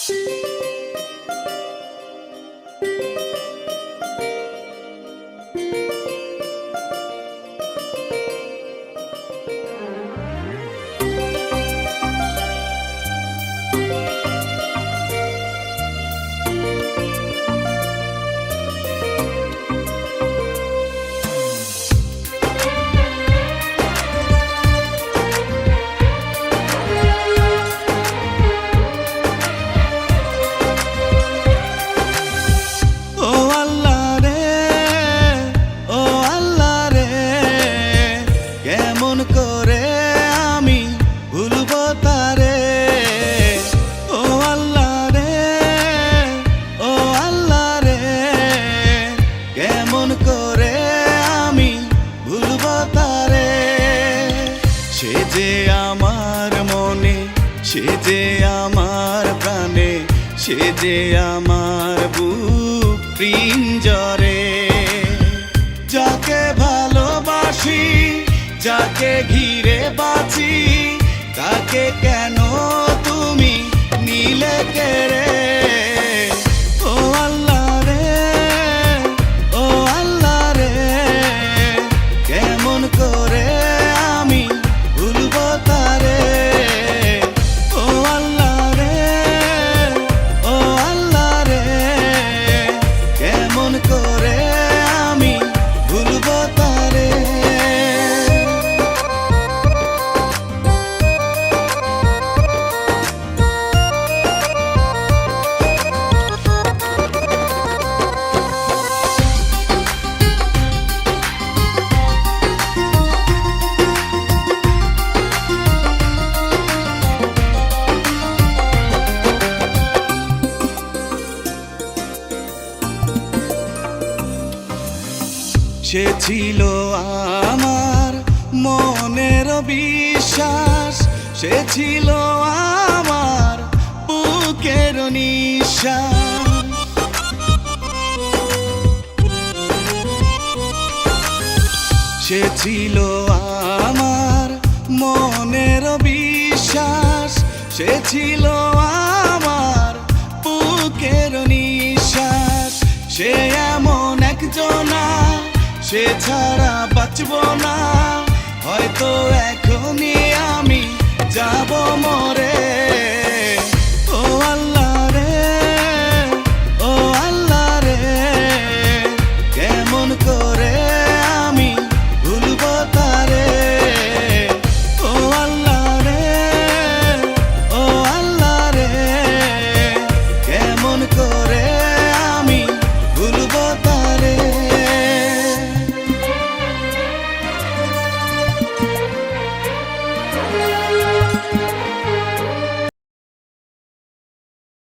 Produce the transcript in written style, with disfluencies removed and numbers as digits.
সে যে আমার মনে, সে যে আমার প্রাণে, সে যে আমার বুক পিঞ্জরে। যাকে ভালোবাসি, যাকে ঘিরে বাঁচি, তাকে কেন তুমি নিলে কেড়ে? ও আল্লাহ রে, ও আল্লাহ রে, কেমন করে আমি ভুলবো তারে? ও আল্লাহ রে, ও আল্লাহ রে, কেমন করে আমি ভুলবো তারে? সে ছিল আমার মনের বিশ্বাস, সে ছিল আমার বুকের নিঃশ্বাস। সে ছিল আমার মনের বিশ্বাস, সে ছিল আমার বুকের নিঃশ্বাস। সে এমন একজনা, সে ছাড়া বাঁচবো না, হয়তো এখনই আমি যাব মরে। ও আল্লাহ রে, ও আল্লাহ রে, কেমন করে আমি ভুলবো তারে? ও আল্লাহ রে, ও আল্লাহ রে, কেমন করে আমি ভুলবো তারে?